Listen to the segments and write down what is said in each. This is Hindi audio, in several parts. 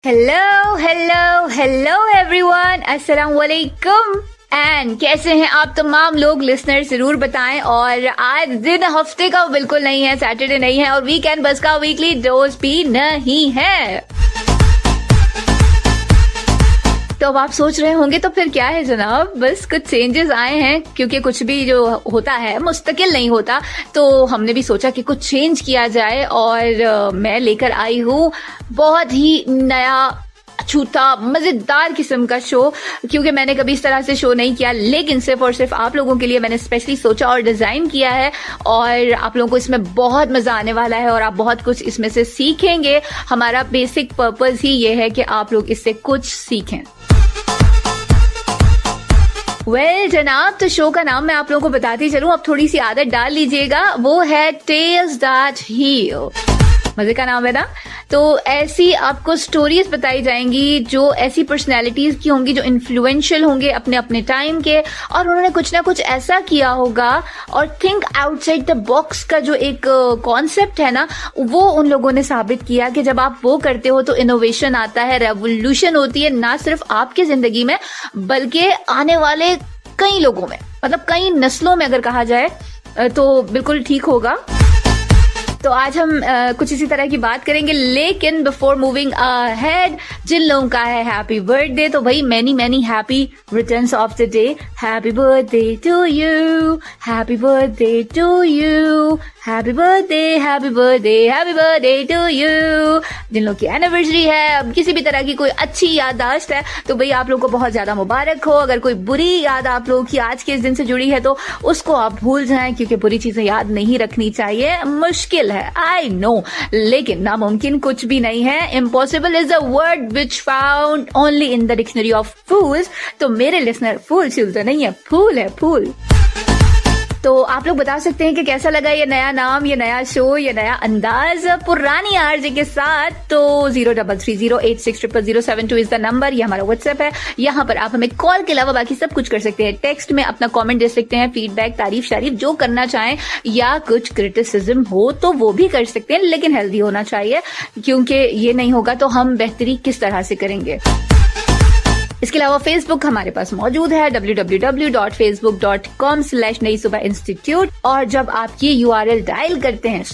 हेलो हेलो हेलो एवरीवन, अस्सलाम वालेकुम। एंड कैसे हैं आप तमाम लोग लिसनर, जरूर बताएं। और आज दिन हफ्ते का बिल्कुल नहीं है, सैटरडे नहीं है और वीकेंड बस का वीकली डोज भी नहीं है। तो अब आप सोच रहे होंगे तो फिर क्या है जनाब, बस कुछ चेंजेस आए हैं, क्योंकि कुछ भी जो होता है मुस्तकिल नहीं होता, तो हमने भी सोचा कि कुछ चेंज किया जाए। और मैं लेकर आई हूँ बहुत ही नया छूता मजेदार किस्म का शो, क्योंकि मैंने कभी इस तरह से शो नहीं किया, लेकिन सिर्फ और सिर्फ आप लोगों के लिए मैंने स्पेशली सोचा और डिजाइन किया है। और आप लोगों को इसमें बहुत मजा आने वाला है और आप बहुत कुछ इसमें से सीखेंगे। हमारा बेसिक पर्पस ही ये है कि आप लोग इससे कुछ सीखें। जनाब, तो शो का नाम मैं आप लोगों को बताती चलूं, अब थोड़ी सी आदत डाल लीजिएगा, वो है टेल्स दैट हील। मजे का नाम है ना। तो ऐसी आपको स्टोरीज बताई जाएंगी जो ऐसी पर्सनैलिटीज की होंगी जो इन्फ्लुएंशियल होंगे अपने अपने टाइम के, और उन्होंने कुछ ना कुछ ऐसा किया होगा। और थिंक आउटसाइड द बॉक्स का जो एक कॉन्सेप्ट है ना, वो उन लोगों ने साबित किया कि जब आप वो करते हो तो इनोवेशन आता है, रेवोल्यूशन होती है, ना सिर्फ आपकी जिंदगी में बल्कि आने वाले कई लोगों में, मतलब कई नस्लों में अगर कहा जाए तो बिल्कुल ठीक होगा। तो आज हम कुछ इसी तरह की बात करेंगे, लेकिन बिफोर मूविंग अहेड, जिन लोगों का है हैप्पी बर्थडे, तो भाई many many happy returns of the day. Happy birthday to you, happy birthday to you, happy birthday, happy birthday, happy birthday to you. जिन लोगों की एनिवर्सरी है, अब किसी भी तरह की कोई अच्छी याददाश्त है, तो भाई आप लोगों को बहुत ज्यादा मुबारक हो। अगर कोई बुरी याद आप लोगों की आज के इस दिन से जुड़ी है तो उसको आप भूल जाएं, क्योंकि बुरी चीजें याद नहीं रखनी चाहिए। मुश्किल है, आई नो, लेकिन नामुमकिन कुछ भी नहीं है। Impossible is a word which found only in the dictionary of fools. तो मेरे लिसनर, फूल शूल तो नहीं है, फूल है, फूल। तो आप लोग बता सकते हैं कि कैसा लगा ये नया नाम, ये नया शो, ये नया अंदाज पुरानी आरजे के साथ। तो 0330860072 इज द नंबर, ये हमारा व्हाट्सएप है। यहाँ पर आप हमें कॉल के अलावा बाकी सब कुछ कर सकते हैं। टेक्स्ट में अपना कमेंट दे सकते हैं, फीडबैक, तारीफ शारीफ जो करना चाहें, या कुछ क्रिटिसिज्म हो तो वो भी कर सकते हैं, लेकिन हेल्दी होना चाहिए, क्योंकि ये नहीं होगा तो हम बेहतरी किस तरह से करेंगे। इसके अलावा फेसबुक हमारे पास मौजूद है, www.facebook.com/नई सुबह इंस्टीट्यूट। और जब आप ये URL डायल करते हैं,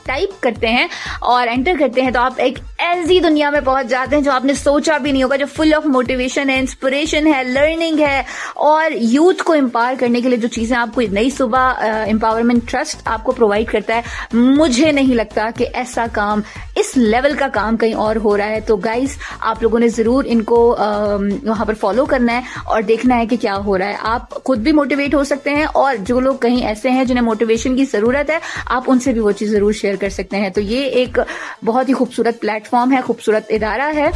टाइप करते हैं और एंटर करते हैं, तो आप एक ऐसी दुनिया में पहुंच जाते हैं जो आपने सोचा भी नहीं होगा, जो फुल ऑफ मोटिवेशन है, इंस्पिरेशन है, लर्निंग है, और यूथ को एम्पावर करने के लिए जो चीजें आपको नई सुबह एम्पावरमेंट ट्रस्ट आपको प्रोवाइड करता है। मुझे नहीं लगता कि ऐसा काम, इस लेवल का काम कहीं और हो रहा है। तो गाइस, आप लोगों ने जरूर इनको वहां पर फॉलो करना है और देखना है कि क्या हो रहा है। आप खुद भी मोटिवेट हो सकते हैं, और जो लोग कहीं ऐसे हैं जिन्हें मोटिवेशन की जरूरत है, आप उनसे भी वो चीज जरूर शेयर कर सकते हैं। तो ये एक बहुत ही खूबसूरत प्लेटफॉर्म है, खूबसूरत इदारा है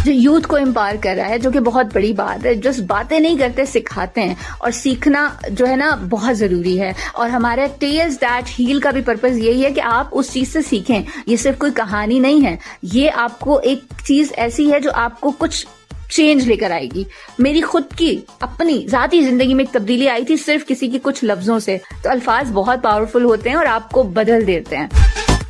जो यूथ को एम्पावर कर रहा है, जो कि बहुत बड़ी बात है। जस्ट बातें नहीं करते, सिखाते हैं, और सीखना जो है ना बहुत जरूरी है। और हमारे टेल्स दैट हील का भी पर्पस यही है कि आप उस चीज से सीखें। ये सिर्फ कोई कहानी नहीं है, ये आपको एक चीज ऐसी है जो आपको कुछ चेंज लेकर आएगी। मेरी खुद की अपनी जाती जिंदगी में एक तब्दीली आई थी सिर्फ किसी की कुछ लफ्जों से। तो अल्फाज बहुत पावरफुल होते हैं और आपको बदल देते हैं।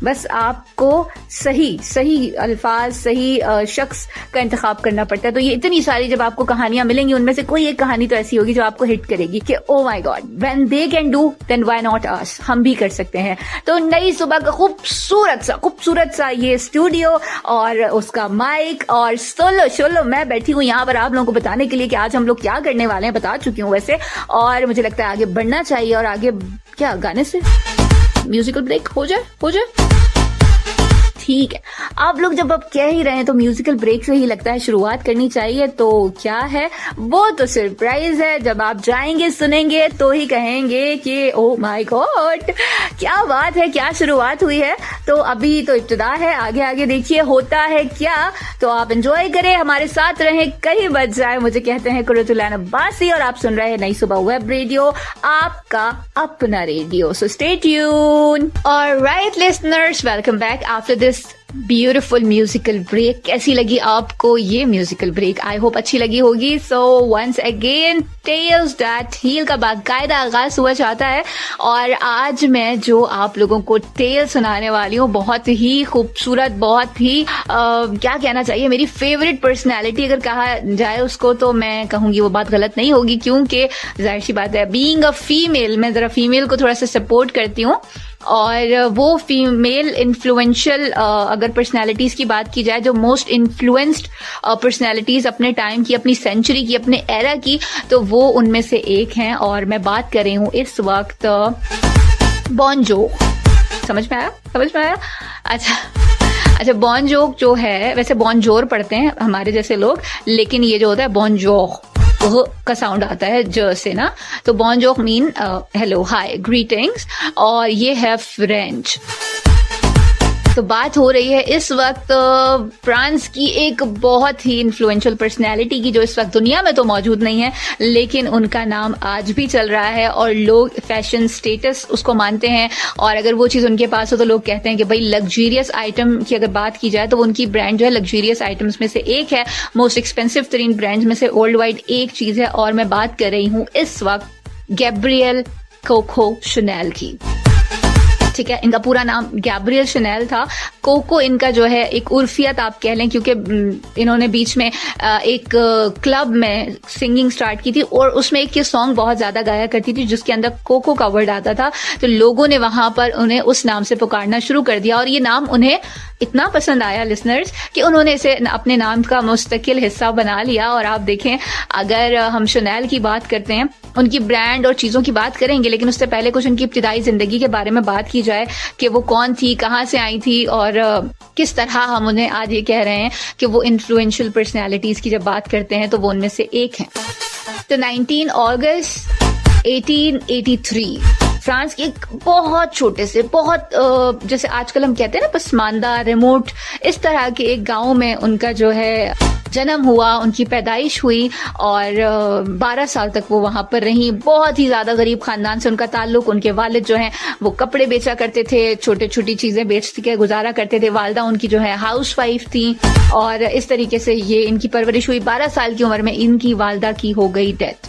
बस आपको सही अल्फाज, सही शख्स का इंतखाब करना पड़ता है। तो ये इतनी सारी जब आपको कहानियां मिलेंगी, उनमें से कोई एक कहानी तो ऐसी होगी जो आपको हिट करेगी कि oh my God, when they can do then why not us, हम भी कर सकते हैं। तो नई सुबह का खूबसूरत सा ये स्टूडियो और उसका माइक और सोलो मैं बैठी हूँ यहाँ पर आप लोगों को बताने के लिए कि आज हम लोग क्या करने वाले हैं। बता चुकी हूँ वैसे, और मुझे लगता है आगे बढ़ना चाहिए। और आगे क्या, गाने से म्यूजिकल ब्रेक हो जाए ठीक है। आप लोग जब अब कह ही रहे हैं तो म्यूजिकल ब्रेक से ही लगता है शुरुआत करनी चाहिए। तो क्या है वो, तो सरप्राइज है। जब आप जाएंगे, सुनेंगे, तो ही कहेंगे कि ओ माय गॉड, क्या बात है, क्या शुरुआत हुई है। तो अभी तो इब्तिदा है, आगे आगे देखिए होता है क्या। तो आप एंजॉय करें, हमारे साथ रहें, कहीं बच जाए। मुझे कहते हैं कुर्रतुल-ऐन अब्बासी और आप सुन रहे हैं नई सुबह वेब रेडियो, आपका अपना radio. So stay tune. Alright listeners, welcome back after this beautiful musical break. कैसी लगी आपको ये म्यूजिकल ब्रेक? आई होप अच्छी लगी होगी। So once again tales that heal का बाकायदा आगाज हुआ चाहता है और आज मैं जो आप लोगों को टेल सुनाने वाली हूँ बहुत ही खूबसूरत, बहुत ही क्या कहना चाहिए, मेरी फेवरेट पर्सनैलिटी अगर कहा जाए उसको तो मैं कहूंगी वो बात गलत नहीं होगी, क्योंकि जाहिर सी बात है बीइंग अ फीमेल मैं जरा फीमेल को थोड़ा सा सपोर्ट करती हूँ और वो फीमेल इन्फ्लुएंशियल अगर पर्सनालिटीज की बात की जाए जो मोस्ट इन्फ्लुएंस्ड पर्सनालिटीज अपने टाइम की, अपनी सेंचुरी की, अपने एरा की, तो वो उनमें से एक हैं और मैं बात कर रही हूँ इस वक्त बॉन जोक। समझ में आया? अच्छा बॉन जोक जो है, वैसे बॉन जोर पढ़ते हैं हमारे जैसे लोग, लेकिन ये जो होता है बॉन जोक का साउंड आता है ज से ना, तो बॉन जोक मीन हेलो, हाय, ग्रीटिंग्स, और ये है फ्रेंच। तो बात हो रही है इस वक्त फ्रांस की एक बहुत ही इन्फ्लुएंशियल पर्सनालिटी की जो इस वक्त दुनिया में तो मौजूद नहीं है, लेकिन उनका नाम आज भी चल रहा है और लोग फैशन स्टेटस उसको मानते हैं और अगर वो चीज उनके पास हो तो लोग कहते हैं कि भाई लग्जरियस आइटम की अगर बात की जाए तो वो उनकी ब्रांड जो है लग्जरियस आइटम्स में से एक है, मोस्ट एक्सपेंसिव तरीन ब्रांड्स में से वर्ल्ड वाइड एक चीज है और मैं बात कर रही हूँ इस वक्त गैब्रियल कोको शनेल की। ठीक है, इनका पूरा नाम गैब्रियल शनेल था। कोको इनका जो है एक उर्फियत आप कह लें, क्योंकि इन्होंने बीच में एक क्लब में सिंगिंग स्टार्ट की थी और उसमें एक ये सॉन्ग बहुत ज्यादा गाया करती थी जिसके अंदर कोको का वर्ड आता था, तो लोगों ने वहां पर उन्हें उस नाम से पुकारना शुरू कर दिया और ये नाम उन्हें इतना पसंद आया लिसनर्स कि उन्होंने इसे अपने नाम का मुस्तकिल हिस्सा बना लिया। और आप देखें, अगर हम शनेल की बात करते हैं, उनकी ब्रांड और चीजों की बात करेंगे, लेकिन उससे पहले कुछ उनकी इब्तिदाई जिंदगी के बारे में बात की जाए कि वो कौन थी, कहाँ से आई थी और किस तरह हम उन्हें आज ये कह रहे हैं कि वो इन्फ्लुएंशियल पर्सनैलिटीज की जब बात करते हैं तो वो उनमें से एक हैं। तो 19 अगस्त 1883 फ्रांस के एक बहुत छोटे से, बहुत जैसे आजकल हम कहते हैं ना पसमानदा, रिमोट, इस तरह के एक गांव में उनका जो है जन्म हुआ, उनकी पैदाइश हुई और 12 साल तक वो वहां पर रही। बहुत ही ज्यादा गरीब खानदान से उनका ताल्लुक। उनके वालिद जो हैं वो कपड़े बेचा करते थे, छोटे छोटी चीजें बेच के गुजारा करते थे। वालिदा उनकी जो है हाउस वाइफ थी और इस तरीके से ये इनकी परवरिश हुई। 12 साल की उम्र में इनकी वालिदा की हो गई डेथ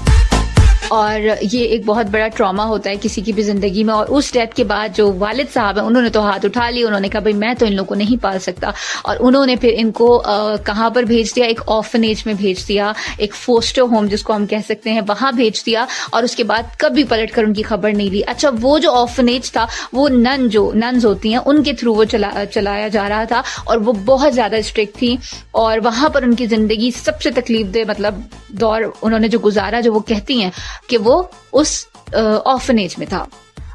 और ये एक बहुत बड़ा ट्रॉमा होता है किसी की भी जिंदगी में। और उस डेथ के बाद जो वालिद साहब हैं उन्होंने तो हाथ उठा लिए, उन्होंने कहा भाई मैं तो इन लोगों को नहीं पाल सकता और उन्होंने फिर इनको कहाँ पर भेज दिया, एक ऑर्फनेज में भेज दिया, एक फोस्टर होम जिसको हम कह सकते हैं, वहां भेज दिया और उसके बाद कभी पलट कर उनकी खबर नहीं ली। अच्छा, वो जो ऑर्फनेज था वो नन्स होती हैं उनके थ्रू वो चलाया जा रहा था और वो बहुत ज्यादा स्ट्रिक्ट थी और वहां पर उनकी जिंदगी सबसे तकलीफ दे मतलब दौर उन्होंने जो गुजारा, जो वो कहती हैं कि वो उस ऑर्फनेज में था।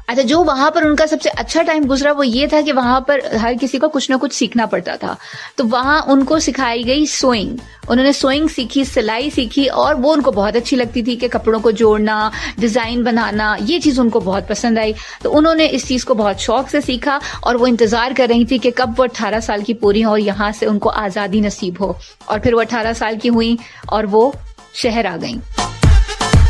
अच्छा, जो वहां पर उनका सबसे अच्छा टाइम गुजरा वो ये था कि वहां पर हर किसी को कुछ ना कुछ सीखना पड़ता था, तो वहां उनको सिखाई गई सोइंग। उन्होंने सोइंग सीखी, सिलाई सीखी और वो उनको बहुत अच्छी लगती थी कि कपड़ों को जोड़ना, डिजाइन बनाना, ये चीज उनको बहुत पसंद आई। तो उन्होंने इस चीज को बहुत शौक से सीखा और वो इंतजार कर रही थी कि कब वो 18 साल की पूरी हो और यहाँ से उनको आजादी नसीब हो। और फिर वो 18 साल की हुई और वो शहर आ गई।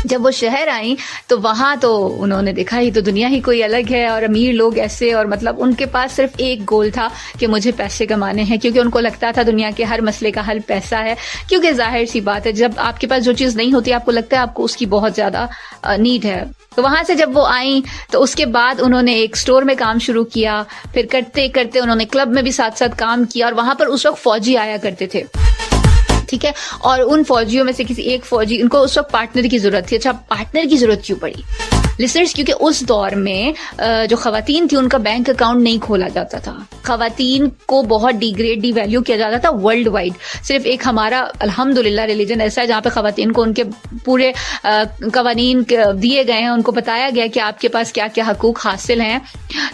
जब वो शहर आई तो वहां तो उन्होंने देखा ही तो दुनिया ही कोई अलग है और अमीर लोग ऐसे, और मतलब उनके पास सिर्फ एक गोल था कि मुझे पैसे कमाने हैं, क्योंकि उनको लगता था दुनिया के हर मसले का हल पैसा है। क्योंकि जाहिर सी बात है, जब आपके पास जो चीज नहीं होती आपको लगता है आपको उसकी बहुत ज्यादा नीड है। तो वहां से जब वो आई तो उसके बाद उन्होंने एक स्टोर में काम शुरू किया, फिर करते करते उन्होंने क्लब में भी साथ साथ काम किया और वहां पर उस वक्त फौजी आया करते थे। ठीक है, और उन फौजियों में से किसी एक फौजी, उनको उस वक्त पार्टनर की जरूरत थी। अच्छा, पार्टनर की जरूरत क्यों पड़ी लिसनर्स? क्योंकि उस दौर में जो खवातीन थी उनका बैंक अकाउंट नहीं खोला जाता था। खवातीन को बहुत डिवैल्यू किया जाता था वर्ल्ड वाइड। सिर्फ एक हमारा अल्हम्दुलिल्लाह रिलीजन ऐसा है जहाँ पे खवातीन को उनके पूरे कवानीन दिए गए हैं, उनको बताया गया कि आपके पास क्या क्या हकूक हासिल हैं।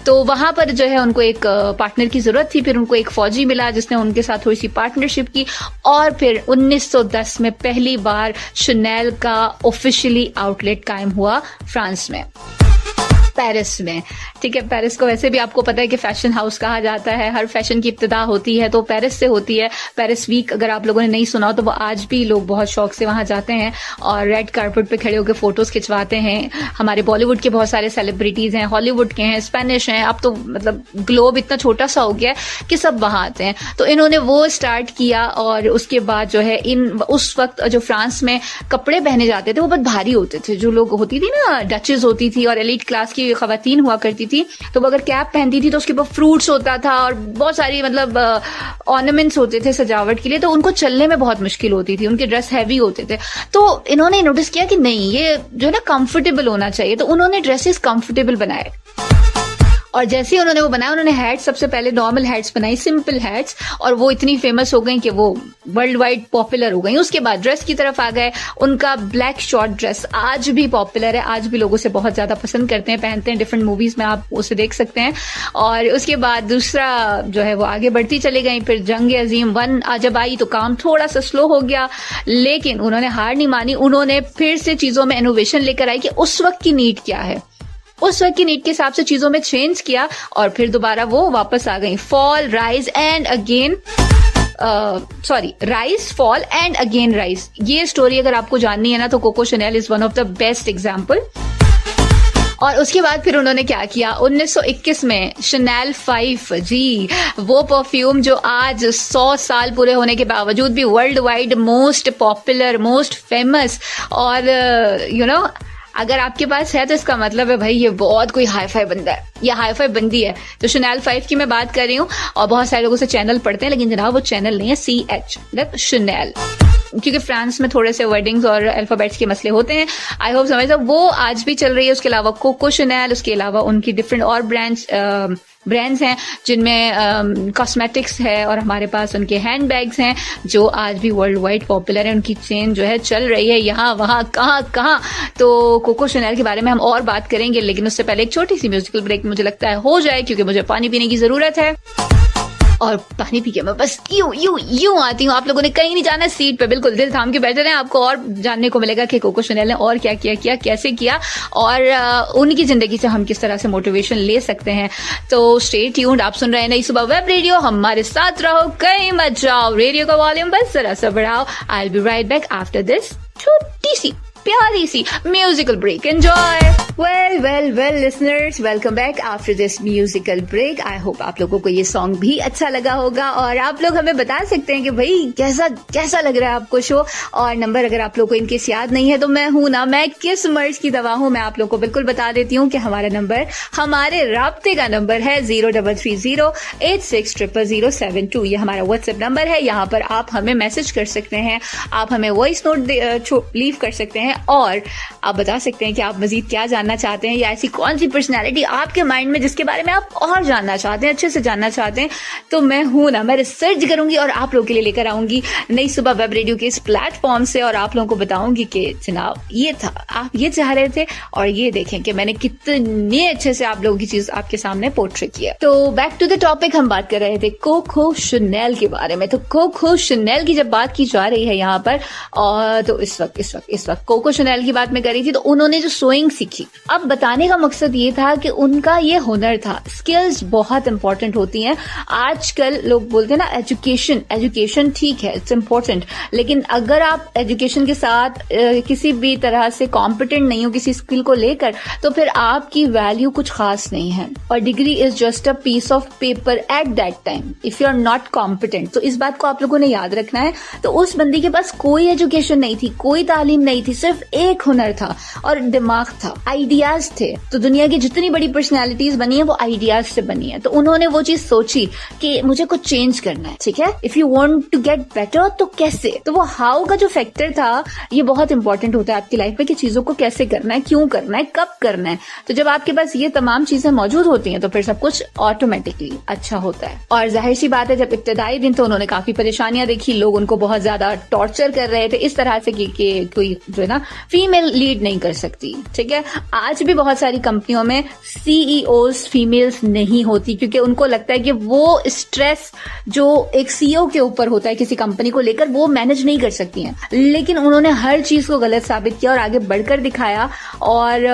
तो वहां पर जो है उनको एक पार्टनर की जरूरत थी। फिर उनको एक फौजी मिला जिसने उनके साथ थोड़ी सी पार्टनरशिप की और फिर 1910 में पहली बार शनेल का ऑफिशियली आउटलेट कायम हुआ फ्रांस में। पेरिस में। ठीक है, पेरिस को वैसे भी आपको पता है कि फैशन हाउस कहा जाता है, हर फैशन की इब्तिदा होती है तो पेरिस से होती है। पेरिस वीक अगर आप लोगों ने नहीं सुना हो तो वो आज भी लोग बहुत शौक से वहां जाते हैं और रेड कार्पेट पे खड़े होकर फोटोज खिंचवाते हैं। हमारे बॉलीवुड के बहुत सारे सेलिब्रिटीज हैं, हॉलीवुड के हैं, स्पेनिश हैं, अब तो मतलब ग्लोब इतना छोटा सा हो गया है कि सब वहां आते हैं। तो इन्होंने वो स्टार्ट किया और उसके बाद जो है उस वक्त जो फ्रांस में कपड़े पहने जाते थे वो बहुत भारी होते थे। जो लोग होती थी ना, डचेस होती थी और एलीट क्लास की खवातीन हुआ करती थी, तो वो अगर कैप पहनती थी तो उसके ऊपर फ्रूट्स होता था और बहुत सारी मतलब ऑर्नामेंट्स होते थे सजावट के लिए, तो उनको चलने में बहुत मुश्किल होती थी, उनके ड्रेस हैवी होते थे। तो इन्होंने नोटिस किया कि नहीं, ये जो है ना कंफर्टेबल होना चाहिए, तो उन्होंने ड्रेसेस कंफर्टेबल बनाए। और जैसे ही उन्होंने वो बनाया, उन्होंने हैट्स सबसे पहले नॉर्मल हैट्स बनाई, सिंपल हैट्स, और वो इतनी फेमस हो गई कि वो वर्ल्ड वाइड पॉपुलर हो गई। उसके बाद ड्रेस की तरफ आ गए। उनका ब्लैक शॉर्ट ड्रेस आज भी पॉपुलर है, आज भी लोग उसे बहुत ज्यादा पसंद करते हैं, पहनते हैं, डिफरेंट मूवीज में आप उसे देख सकते हैं। और उसके बाद दूसरा जो है वो आगे बढ़ती चली गई। फिर जंग अजीम 1 जब आई तो काम थोड़ा सा स्लो हो गया, लेकिन उन्होंने हार नहीं मानी। उन्होंने फिर से चीजों में इनोवेशन लेकर आई कि उस वक्त की नीड क्या है, उस वक्त की नीड के हिसाब से चीजों में चेंज किया और फिर दोबारा वो वापस आ गई। Fall, rise and again, rise, fall and again rise. ये स्टोरी अगर आपको जाननी है ना तो Coco Chanel is one of the best example. और उसके बाद फिर उन्होंने क्या किया, 1921 में शनेल 5, जी वो परफ्यूम जो आज 100 साल पूरे होने के बावजूद भी world wide most popular, most famous, और यू नो अगर आपके पास है तो इसका मतलब है भाई ये बहुत कोई हाई फाई बंदा है या हाई फाई बंदी है। तो शनेल 5 की मैं बात कर रही हूँ और बहुत सारे लोगों से चैनल पढ़ते हैं, लेकिन जनाब वो चैनल नहीं है, CH मतलब शनेल, क्योंकि फ्रांस में थोड़े से वर्डिंग्स और अल्फाबेट्स के मसले होते हैं। आई होप समझ, वो आज भी चल रही है। उसके अलावा कोको शनेल, उसके अलावा उनकी डिफरेंट और ब्रांड्स हैं जिनमें कॉस्मेटिक्स है, और हमारे पास उनके हैंड बैग्स हैं जो आज भी वर्ल्ड वाइड पॉपुलर है। उनकी चेन जो है चल रही है यहाँ वहाँ कहाँ। तो कोको शनेल के बारे में हम और बात करेंगे, लेकिन उससे पहले एक छोटी सी म्यूजिकल ब्रेक मुझे लगता है हो जाए, क्योंकि मुझे पानी पीने की जरूरत है। और पानी पी के मैं बस यूं आती हूँ। आप लोगों ने कहीं नहीं जाना, सीट पे बिल्कुल दिल थाम के बैठे रहें। आपको और जानने को मिलेगा कि कोको शनेल ने और क्या किया, कैसे किया, और उनकी जिंदगी से हम किस तरह से मोटिवेशन ले सकते हैं। तो स्टे ट्यून्ड, आप सुन रहे हैं नई सुबह वेब रेडियो, हमारे साथ रहो, कहीं मत जाओ, रेडियो का वॉल्यूम बस जरा सा बढ़ाओ। I will be right back after this छोटी सी प्यारी सी musical break. Enjoy. Well listeners, welcome back after this musical break. I hope आप लोगों को ये सॉन्ग भी अच्छा लगा होगा और आप लोग हमें बता सकते हैं कि भाई कैसा लग रहा है आपको शो। और नंबर अगर आप लोग को इनकेस याद नहीं है तो मैं हूं ना, मैं किस मर्ज की दवा हूं, मैं आप लोग को बिल्कुल बता देती हूँ कि हमारा नंबर, हमारे राब्ते का नंबर है 0330860007 ये हमारा व्हाट्सएप नंबर है। यहाँ पर आप हमें मैसेज कर सकते हैं, आप हमें वॉइस नोट लीव कर सकते हैं और आप बता सकते हैं कि आप मजीद क्या जानना चाहते हैं या ऐसी कौन सी पर्सनैलिटी आपके माइंड में जिसके बारे में आप और जानना चाहते हैं, अच्छे से जानना चाहते हैं। तो मैं हूं ना, मैं रिसर्च करूंगी और आप लोगों के लिए लेकर आऊंगी नई सुबह वेब रेडियो के इस प्लेटफॉर्म से, और आप लोगों को बताऊंगी कि जनाब ये था, आप ये चाह रहे थे और ये देखें कि मैंने कितने अच्छे से आप लोगों की चीज आपके सामने पोर्ट्रे किया। तो बैक टू द टॉपिक, हम बात कर रहे थे कोको शनेल के बारे में। तो कोको शनेल की जब बात की जा रही है यहाँ पर, और तो इस वक्त कोको शनेल की बात मैं कर रही थी, तो उन्होंने जो सोइंग सीखी, अब बताने का मकसद ये था कि उनका ये हुनर था। स्किल्स बहुत इंपॉर्टेंट होती हैं। आजकल लोग बोलते हैं ना एजुकेशन ठीक है, इट्स इम्पोर्टेंट, लेकिन अगर आप एजुकेशन के साथ किसी भी तरह से कॉम्पिटेंट नहीं हो किसी स्किल को लेकर, तो फिर आपकी वैल्यू कुछ खास नहीं है। और degree is just a piece of paper at that time if you are not competent. तो इस बात को आप लोगों ने याद रखना है। तो उस बंदी के पास कोई एजुकेशन नहीं थी, कोई तालीम नहीं थी, सिर्फ एक हुनर था और दिमाग था, आइडियाज थे। तो दुनिया की जितनी बड़ी पर्सनालिटीज बनी है वो आइडियाज से बनी है। तो उन्होंने वो चीज सोची कि मुझे कुछ चेंज करना है, ठीक है, if you want to get better, तो कैसे। तो वो हाउ का जो फैक्टर था, ये बहुत इंपॉर्टेंट होता है आपकी लाइफ में कि चीजों को कैसे करना है, क्यों करना है, कब करना है। तो जब आपके पास ये तमाम चीजें मौजूद होती हैं तो फिर सब कुछ ऑटोमेटिकली अच्छा होता है। और जाहिर सी बात है, जब इब्तदाई दिन तो उन्होंने काफी परेशानियां देखी, लोग उनको बहुत ज्यादा टॉर्चर कर रहे थे इस तरह से कि कोई जो है ना ना फीमेल लीड नहीं कर सकती, ठीक है। आज भी बहुत सारी कंपनियों में सीईओज फीमेल्स नहीं होती, क्योंकि उनको लगता है कि वो स्ट्रेस जो एक सीईओ के ऊपर होता है किसी कंपनी को लेकर वो मैनेज नहीं कर सकती हैं। लेकिन उन्होंने हर चीज को गलत साबित किया और आगे बढ़कर दिखाया, और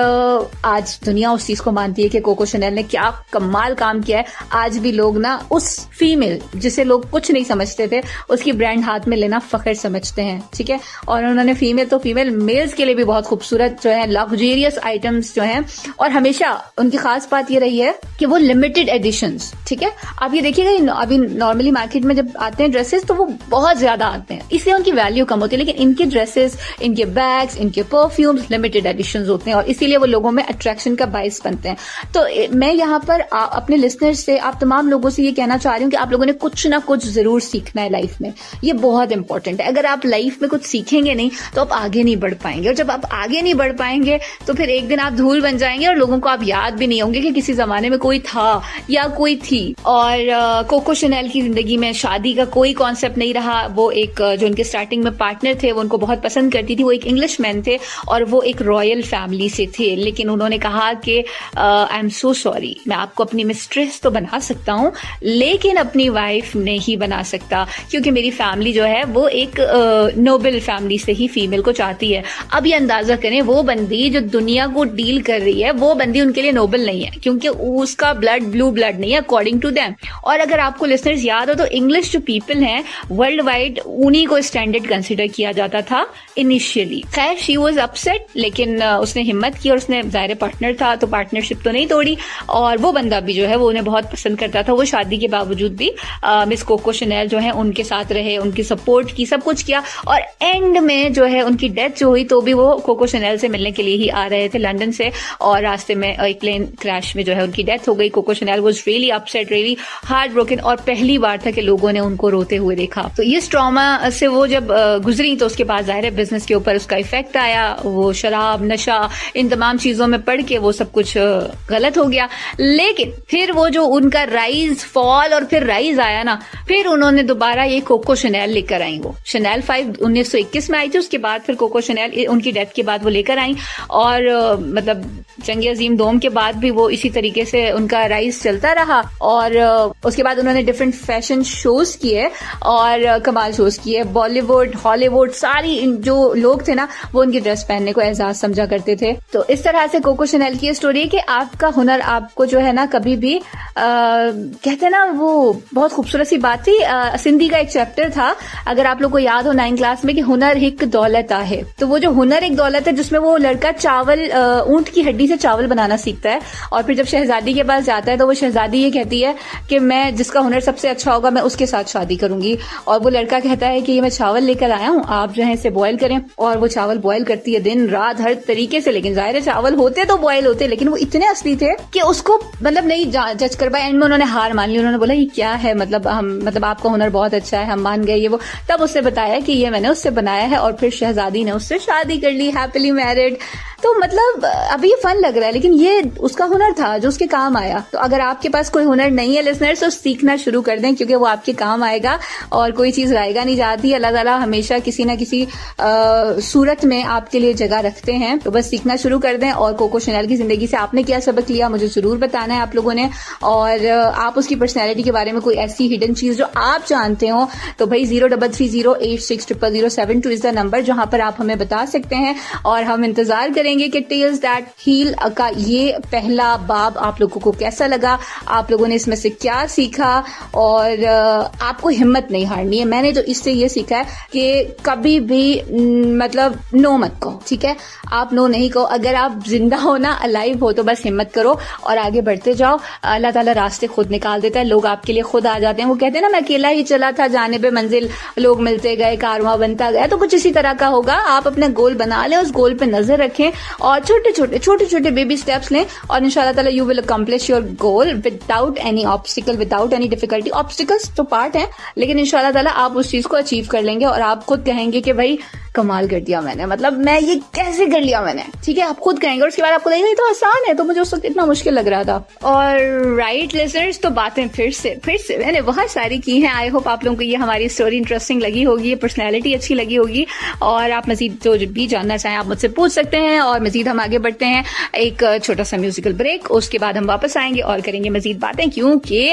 आज दुनिया उस चीज को मानती है कि कोको शैनल ने क्या कमाल काम किया है। आज भी लोग ना उस फीमेल जिसे लोग कुछ नहीं समझते थे उसकी ब्रांड हाथ में लेना फख्र समझते हैं, ठीक है। और उन्होंने फीमेल तो फीमेल मेल्स के लिए भी बहुत खूबसूरत जो है लग्जरियस आइटम्स जो हैं, और हमेशा उनकी खास बात ये रही है कि वो लिमिटेड एडिशंस, ठीक है। आप ये देखिएगा अभी नॉर्मली मार्केट में जब आते हैं ड्रेसेस तो वो बहुत ज्यादा आते हैं, इसलिए उनकी वैल्यू कम होती है। लेकिन इनके ड्रेसेस, इनके बैग्स, इनके परफ्यूम्स लिमिटेड एडिशंस होते हैं और इसीलिए वो लोगों में अट्रैक्शन का बाइस बनते हैं। तो मैं यहाँ पर अपने लिसनर्स से, आप तमाम लोगों से ये कहना चाह रही हूँ कि आप लोगों ने कुछ ना कुछ जरूर सीखना है लाइफ में। ये बहुत इंपॉर्टेंट है। अगर आप लाइफ में कुछ सीखेंगे नहीं तो आप आगे नहीं बढ़ पाएंगे, और जब आप आगे नहीं बढ़ पाएंगे तो फिर एक दिन आप धूल बन जाएंगे और लोगों को आप याद भी नहीं होंगे कि किसी जमाने में कोई था या कोई थी। और कोको शैनल की जिंदगी में शादी का कोई कॉन्सेप्ट नहीं रहा। वो एक जो उनके स्टार्टिंग में पार्टनर थे वो उनको बहुत पसंद करती थी, वो एक इंग्लिश मैन थे और वो एक रॉयल फैमिली से थे। लेकिन उन्होंने कहा कि आई एम सो सॉरी, मैं आपको अपनी मिस्ट्रेस तो बना सकता हूँ लेकिन अपनी वाइफ नहीं बना सकता, क्योंकि मेरी फैमिली जो है वो एक नोबल फैमिली से ही फीमेल को चाहती है। अब ये अंदाजा करें, वो बंदी जो दुनिया को डील कर रही है वो बंदी उनके लिए नोबल नहीं है, क्योंकि उसका ब्लड ब्लू ब्लड नहीं है अकॉर्डिंग टू देम। और अगर आपको लिसनर्स याद हो तो इंग्लिश जो पीपल हैं वर्ल्ड वाइड उन्हीं को स्टैंडर्ड कंसिडर किया जाता था इनिशियली। खैर शी वाज अपसेट, लेकिन उसने हिम्मत की और उसने ज़ाहिर पार्टनर था तो पार्टनरशिप तो नहीं तोड़ी। और वो बंदा भी जो है वो उन्हें बहुत पसंद करता था। वो शादी के बावजूद भी मिस कोको शैनल जो है उनके साथ रहे, उनकी सपोर्ट की, सब कुछ किया। और एंड में जो है उनकी डेथ जो हुई तो भी वो कोको शैनल से मिलने के लिए ही आ रहे थे लंदन से, और रास्ते में एक प्लेन क्रैश में जो है उनकी डेथ हो गई। Coco Chanel was really upset, really heart broken, और पहली बार था कि लोगों ने उनको रोते हुए देखा। तो इस ट्रॉमा से वो जब गुजरी तो उसके बाद जाहिर है बिजनेस के ऊपर उसका इफेक्ट आया। वो शराब, नशा, इन तमाम चीजों में पड़ के वो सब कुछ गलत हो गया। लेकिन फिर वो जो उनका राइज फॉल और फिर राइज आया ना, फिर उन्होंने दोबारा ये कोको शैनल लेकर आई। वो शैनल 5 1921 में आई थी, उसके बाद फिर कोको शैनल उनकी डेथ के बाद वो लेकर आई। और मतलब जंग अजीम दोम के बाद भी वो इसी तरीके से उनका राइज चलता रहा। और उसके बाद उन्होंने डिफरेंट फैशन शोज किए और कमाल शोज किए। बॉलीवुड, हॉलीवुड, सारी जो लोग थे ना वो उनकी ड्रेस पहनने को एजाज समझा करते थे। तो इस तरह से कोको शैनल की स्टोरी है कि आपका हुनर आपको जो है ना कभी भी कहते हैं ना, वो बहुत खूबसूरत सी बात थी। सिंधी का एक चैप्टर था, अगर आप लोग को याद हो 9th क्लास में, कि हुनर एक दौलत है। तो वो जो हुनर एक दौलत है जिसमें वो लड़का चावल, ऊंट की हड्डी से चावल बनाना सीखता है, और फिर जब शहजादी के पास जाता है तो वो शहजादी ये कहती है कि मैं जिसका हुनर सबसे अच्छा होगा मैं उसके साथ शादी करूंगी। और वो लड़का कहता है कि ये मैं चावल लेकर आया हूँ, आप जो है इसे बॉयल करें। और वो चावल बॉयल करती है दिन रात हर तरीके से, लेकिन जाहिर है चावल होते तो बॉयल होते, लेकिन वो इतने असली थे कि उसको मतलब नहीं जज कर पाए। एंड में उन्होंने हार मान ली। उन्होंने बोला ये क्या है, मतलब आपका हुनर बहुत अच्छा है, हम मान गए ये वो। तब उसने बताया कि ये मैंने उससे बनाया है, और फिर शहजादी ने उससे शादी कर ली, हैप्पीली मैरिड। तो मतलब अभी ये फन लग रहा है, लेकिन ये उसका हुनर था जो उसके काम आया। तो अगर आपके पास कोई हुनर नहीं है लिसनर्स, तो सीखना शुरू कर दें, क्योंकि वो आपके काम आएगा और कोई चीज रायगा नहीं जाती। अल्लाह ताला हमेशा किसी ना किसी सूरत में आपके लिए जगह रखते हैं। तो बस सीखना शुरू कर दें। और कोको शैनल की जिंदगी से आपने क्या सबक लिया मुझे जरूर बताना है आप लोगों ने। और आप उसकी पर्सनैलिटी के बारे में कोई ऐसी हिडन चीज जो आप जानते हो तो भाई 0330860007 इज द नंबर जहां पर आप हमें बता सकते हैं, और हम इंतजार करेंगे कि टेल्स दैट हील का ये पहला बाब आप लोगों को कैसा लगा, आप लोगों ने इसमें से क्या सीखा। और आपको हिम्मत नहीं हारनी है। मैंने जो इससे ये सीखा है कि कभी भी मतलब नो मत कहो, ठीक है। आप नो नहीं कहो। अगर आप जिंदा हो ना, अलाइव हो, तो बस हिम्मत करो और आगे बढ़ते जाओ। अल्लाह ताला रास्ते खुद निकाल देता है, लोग आपके लिए खुद आ जाते हैं। वो कहते हैं ना, मैं अकेला ही चला था जाने पे मंजिल, लोग मिलते गए, कारवां बनता गया। तो कुछ इसी तरह का होगा। आप अपना गोल बना लें, उस गोल पे नजर रखें और छोटे छोटे बेबी स्टेप्स लें, और इंशाल्लाह ताला you will accomplish your goal without any obstacle, without any difficulty. Obstacles तो पार्ट है, लेकिन इंशाल्लाह ताला आप उस चीज को अचीव कर लेंगे और आप खुद कहेंगे कि भाई कमाल कर दिया मैंने, मतलब मैं ये कैसे कर लिया मैंने, ठीक है आप खुद कहेंगे और उसके बाद आपको लगेगा ये तो आसान है, तो मुझे उस वक्त इतना मुश्किल लग रहा था। और राइट लिसनर्स, तो बातें फिर से मैंने बहुत सारी की हैं। आई होप आप लोगों को ये हमारी स्टोरी इंटरेस्टिंग लगी होगी, पर्सनैलिटी अच्छी लगी होगी, और आप मजीद जो भी जानना चाहें आप मुझसे पूछ सकते हैं। और मजीद हम आगे बढ़ते हैं, एक छोटा सा म्यूजिकल ब्रेक, उसके बाद हम वापस आएंगे और करेंगे मजीद बातें, क्योंकि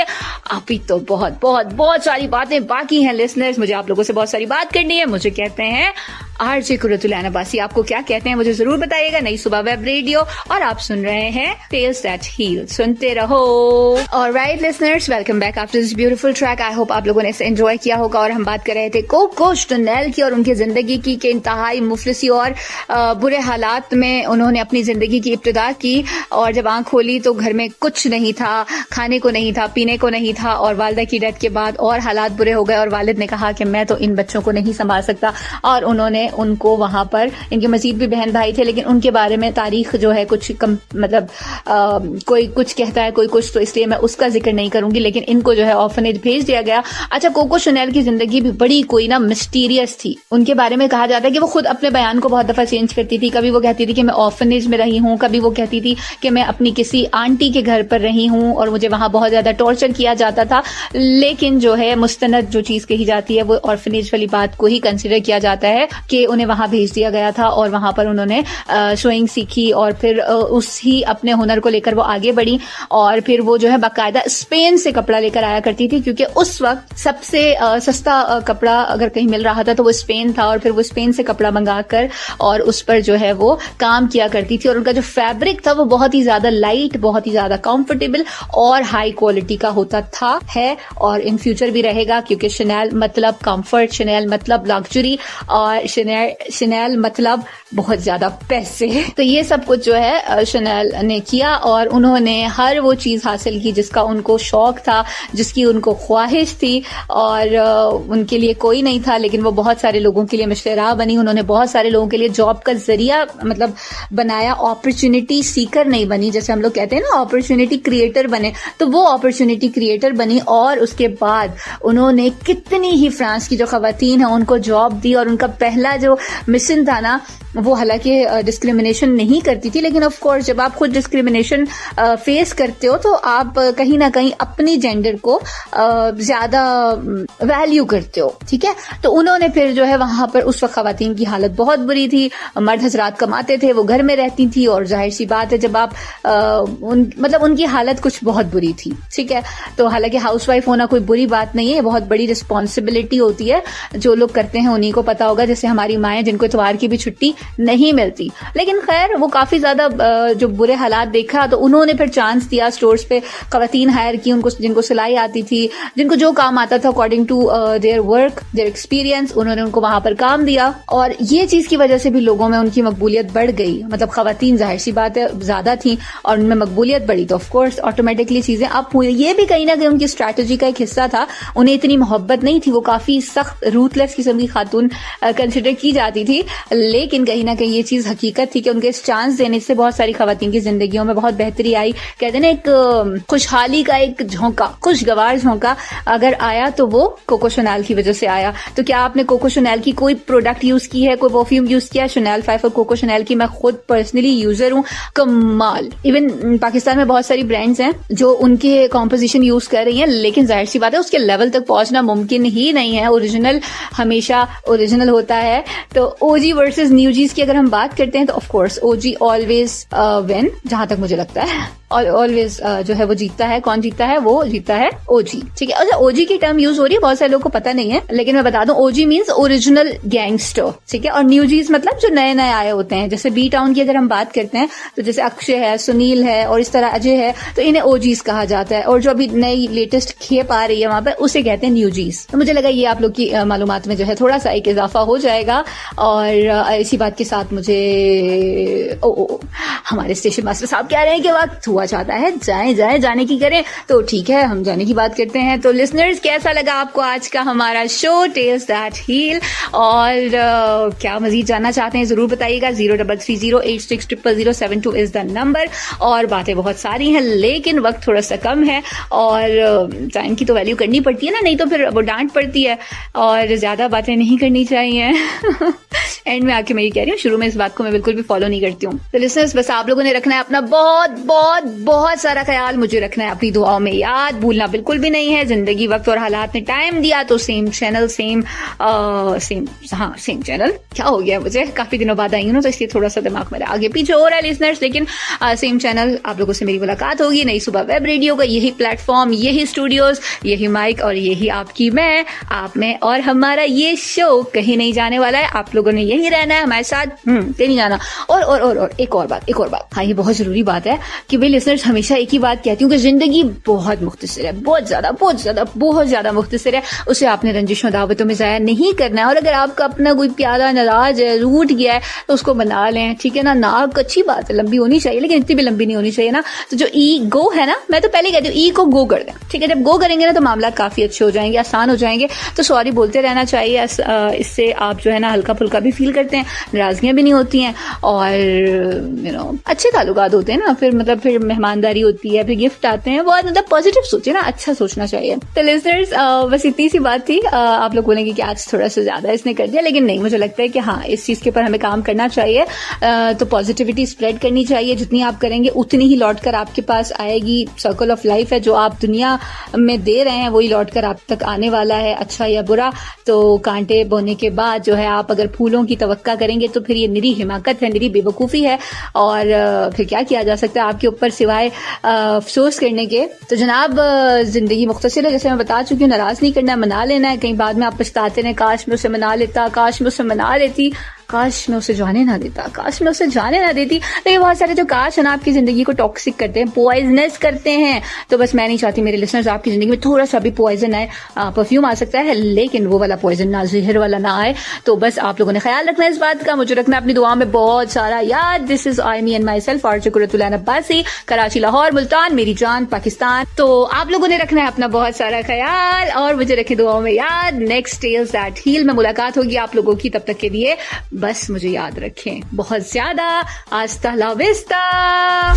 अभी तो बहुत सारी बातें बाकी हैं लिसनर्स। मुझे आप लोगों से बहुत सारी बात करनी है। मुझे कहते हैं आरजे कुर्रतुल ऐन अब्बासी, आपको क्या कहते हैं मुझे जरूर बताइएगा। नई सुबह वेब रेडियो, और आप सुन रहे हैं टेल्स दैट हील, सुनते रहो। Alright listeners, welcome back after this beautiful track. I hope आप लोगों ने इसे एंजॉय किया होगा। और हम बात कर रहे थे कोको शनेल की और उनकी जिंदगी की, कि इंतहाई मुफलिसी और बुरे हालात में उन्होंने अपनी जिंदगी की इब्तिदा की, और जब आंख खोली तो घर में कुछ नहीं था, खाने को नहीं था, पीने को नहीं था, और वालिदा की डेथ के बाद और हालात बुरे हो गए, और वालिद ने कहा कि मैं तो इन बच्चों को नहीं संभाल सकता, और उन्होंने उनको वहां पर, इनके मजीद भी बहन भाई थे, लेकिन उनके बारे में तारीख जो है कुछ कम, मतलब कोई कुछ कहता है कोई कुछ, तो इसलिए मैं उसका जिक्र नहीं करूंगी, लेकिन इनको जो है ऑर्फनेज भेज दिया गया। अच्छा, कोको शनेल की जिंदगी भी बड़ी कोई ना मिस्टीरियस थी। उनके बारे में कहा जाता है कि वो खुद अपने बयान को बहुत दफा चेंज करती थी। कभी वो कहती थी कि मैं ऑर्फनेज में रही हूँ, कभी वो कहती थी कि मैं अपनी किसी आंटी के घर पर रही हूँ और मुझे वहां बहुत ज्यादा टॉर्चर किया जाता था। लेकिन जो है मुस्तनद जो चीज कही जाती है वो ऑर्फनेज वाली बात को ही कंसिडर किया जाता है कि उन्हें वहां भेज दिया गया था, और वहां पर उन्होंने शोइंग सीखी, और फिर उसी अपने हुनर को लेकर वो आगे बढ़ी। और फिर वो जो है बाकायदा स्पेन से कपड़ा लेकर आया करती थी, क्योंकि उस वक्त सबसे सस्ता कपड़ा अगर कहीं मिल रहा था तो वो स्पेन था, और फिर वो स्पेन से कपड़ा मंगाकर और उस पर जो है वो काम किया करती थी। और उनका जो फैब्रिक था वो बहुत ही ज्यादा लाइट, बहुत ही ज्यादा कंफर्टेबल और हाई क्वालिटी का होता था, है, और इन फ्यूचर भी रहेगा, क्योंकि शनेल मतलब कंफर्ट, शनेल मतलब लग्जरी, और शनेल मतलब बहुत ज्यादा पैसे। तो ये सब कुछ जो है शनेल ने किया, और उन्होंने हर वो चीज हासिल की जिसका उनको शौक था, जिसकी उनको ख्वाहिश थी, और उनके लिए कोई नहीं था, लेकिन वो बहुत सारे लोगों के लिए मशरा बनी। उन्होंने बहुत सारे लोगों के लिए जॉब का जरिया मतलब बनाया, अपॉर्चुनिटी सीकर नहीं बनी, जैसे हम लोग कहते हैं ना अपॉर्चुनिटी क्रिएटर बने, तो वो अपॉर्चुनिटी क्रिएटर बनी। और उसके बाद उन्होंने कितनी ही फ्रांस की जो खवातीन है उनको जॉब दी, और उनका पहला जो मिशन था ना, वो हालांकि डिस्क्रिमिनेशन नहीं करती थी, लेकिन ऑफ कोर्स जब आप खुद डिस्क्रिमिनेशन फेस करते हो तो आप कहीं ना कहीं अपनी जेंडर को ज्यादा वैल्यू करते हो, ठीक है। तो उन्होंने फिर जो है वहां पर, उस वक्त खवातीन की हालत बहुत बुरी थी, मर्द हजरात कमाते थे, वो घर में रहती थी, और जाहिर सी बात है जब आप मतलब उनकी हालत कुछ बहुत बुरी थी, ठीक है। तो हालांकि हाउसवाइफ होना कोई बुरी बात नहीं है, बहुत बड़ी रिस्पॉन्सिबिलिटी होती है, जो लोग करते हैं उन्हीं को पता होगा, जैसे हमारी माएं जिनको इतवार की भी छुट्टी नहीं मिलती। लेकिन खैर वो काफी ज्यादा जो बुरे हालात देखा, तो उन्होंने फिर चांस दिया, स्टोर्स पे खवातीन हायर की, उनको जिनको सिलाई आती थी, जिनको जो काम आता था according to their work, their experience, उन्होंने उनको वहां पर काम दिया। और ये चीज की वजह से भी लोगों में उनकी मकबूलियत बढ़ गई, मतलब खवातीन जाहिर सी बात है ज्यादा थी और उनमें मकबूलियत बढ़ी, तो ऑफ कोर्स ऑटोमेटिकली चीजें अप हुई। ये भी कहीं ना कहीं उनकी स्ट्रैटेजी का एक हिस्सा था। उन्हें इतनी मोहब्बत नहीं थी, वो काफी सख्त रूथलेस किस्म की खातून कंसिडर की जाती थी, लेकिन कहीं ना कहीं ये चीज हकीकत थी कि उनके इस चांस देने से बहुत सारी खवातीन की जिंदगियों में बहुत बेहतरी आई। कहते ना एक खुशहाली का एक झोंका, खुशगवार झोंका अगर आया तो वो कोको शनेल की वजह से आया। तो क्या आपने कोको शनेल की कोई प्रोडक्ट यूज की है, कोई परफ्यूम यूज किया है? शनेल 5 और कोको शनेल की मैं खुद पर्सनली यूजर हूँ, कमाल। इवन पाकिस्तान में बहुत सारी ब्रांड्स हैं जो उनके कॉम्पोजिशन यूज कर रही हैं, लेकिन जाहिर सी बात है उसके लेवल तक पहुंचना मुमकिन ही नहीं है। ओरिजिनल हमेशा ओरिजिनल होता है। तो ओजी वर्सेस न्यूजीज की अगर हम बात करते हैं तो of course OG always win, जहां तक मुझे लगता है, और ऑलवेज जो है वो जीतता है। कौन जीतता है? वो जीतता है ओजी, ठीक है। अच्छा, ओजी की टर्म यूज हो रही है, बहुत सारे लोगों को पता नहीं है, लेकिन मैं बता दूं ओजी मींस ओरिजिनल गैंगस्टर, ठीक है। और न्यूजीज मतलब जो नए नए आए होते हैं, जैसे बी टाउन की अगर हम बात करते हैं तो जैसे अक्षय है, सुनील है और इस तरह अजय है, तो इन्हें ओजीज कहा जाता है। और जो अभी नई लेटेस्ट खेप आ रही है वहां पर, उसे कहते हैं न्यूजीज। तो मुझे लगा ये आप लोग की मालूमात में जो है थोड़ा सा एक इजाफा हो जाएगा। और इसी बात के साथ मुझे हमारे स्टेशन मास्टर साहब कह रहे हैं कि वक्त हुआ चाहता है, जाएं जाने की करें, तो ठीक है हम जाने की बात करते हैं। तो लिसनर्स, कैसा लगा आपको आज का हमारा शो टेल्स दैट हील? और क्या मजीद जानना चाहते हैं जरूर बताइएगा। 0330860072 इज द नंबर। और बातें बहुत सारी हैं, लेकिन वक्त थोड़ा सा कम है, और टाइम की तो वैल्यू करनी पड़ती है ना, नहीं तो फिर वो डांट पड़ती है, और ज्यादा बातें नहीं करनी चाहिए। एंड में आके मैं ये कह रही हूँ, शुरू में इस बात को मैं बिल्कुल भी फॉलो नहीं करती हूँ। तो लिसनर्स, बस आप लोगों ने रखना है अपना बहुत बहुत बहुत सारा ख्याल, मुझे रखना है अपनी दुआओं में याद, भूलना बिल्कुल भी नहीं है। जिंदगी, वक्त और हालात ने टाइम दिया तो सेम चैनल, सेम चैनल, क्या हो गया मुझे, काफी दिनों बाद आई हूँ ना, तो इसलिए थोड़ा सा दिमाग मेरा आगे पीछे हो रहा है लिसनर्स, लेकिन सेम चैनल, आप लोगों से मेरी मुलाकात होगी। नई सुबह वेब रेडियो का यही प्लेटफॉर्म, यही स्टूडियोज, यही माइक और यही आपकी मैं, आप में, और हमारा ये शो कहीं नहीं जाने वाला है। आप लोगों ने यही रहना है हमारे साथ, कहीं नहीं जाना। और एक और बात, हाँ, ये बहुत जरूरी बात है कि भाई लिसनर्स, हमेशा एक ही बात कहती हूँ कि जिंदगी बहुत मुख्तसर है, बहुत ज्यादा मुख्तसर है। उसे आपने रंजिशों दावतों में जाया नहीं करना है। और अगर आपका अपना कोई प्यारा नाराज है, रूठ गया है, तो उसको मना लें, ठीक है ना। नाक अच्छी बात है, लंबी होनी चाहिए, लेकिन इतनी भी लंबी नहीं होनी चाहिए ना। तो जो ईगो है ना, मैं तो पहले कहती हूँ ई को गो कर दें, ठीक है। जब गो करेंगे ना तो मामला काफी अच्छे हो जाएंगे, आसान हो जाएंगे। तो सॉरी बोलते रहना चाहिए, इससे आप जो है ना हल्का फुल्का भी फील करते हैं, नाराजगियां भी नहीं होती हैं, और अच्छे ताल्लुकात होते हैं ना। फिर मेहमानदारी होती है, फिर गिफ्ट आते हैं, बहुत पॉजिटिव सोचे ना, अच्छा सोचना चाहिए। तो लिसनर्स, बस इतनी सी बात थी। आप लोग बोलेंगे कि आज थोड़ा सा ज्यादा इसने कर दिया, लेकिन नहीं, मुझे लगता है कि हाँ, इस चीज के ऊपर हमें काम करना चाहिए। तो पॉजिटिविटी स्प्रेड करनी चाहिए, जितनी आप करेंगे उतनी ही लौट कर आपके पास आएगी। सर्कल ऑफ लाइफ है, जो आप दुनिया में दे रहे हैं वही लौट कर आप तक आने वाला है, अच्छा या बुरा। तो कांटे बोने के बाद जो है, आप अगर फूलों की तवक्का करेंगे तो फिर ये निरी हिमाकत है, निरी बेवकूफी है। और फिर क्या किया जा सकता है आपके ऊपर सिवाय अफसोस करने के। तो जनाब, जिंदगी मुख्तसर है, जैसे मैं बता चुकी हूँ, नाराज नहीं करना है, मना लेना है। कहीं बाद में आप पछताते रहे, काश मैं उसे मना लेता, काश मैं उसे मना लेती, काश मैं उसे जाने ना देता, काश मैं उसे जाने ना देती। तो ये बहुत सारे जो काश है ना, आपकी जिंदगी को टॉक्सिक करते हैं, पॉइजनस करते हैं। तो बस मैं नहीं चाहती मेरे लिसनर्स आपकी जिंदगी में थोड़ा सा भी पॉइजन आए। परफ्यूम आ सकता है, लेकिन वो वाला पॉइजन ना, जहर वाला ना आए। तो बस आप लोगों ने ख्याल रखना है इस बात का, मुझे रखना अपनी दुआ में बहुत सारा याद। This is I me and my self, RJ Qurratul Abbasi, Karachi, Lahore, Multan, मेरी जान, पाकिस्तान। तो आप लोगों ने रखना है अपना बहुत सारा ख्याल, और मुझे रखे दुआओं में याद। नेक्स्ट टेल्स दैट हील में मुलाकात होगी आप लोगों की, तब तक के लिए बस मुझे याद रखें बहुत ज्यादा। आस्ता ला विस्ता।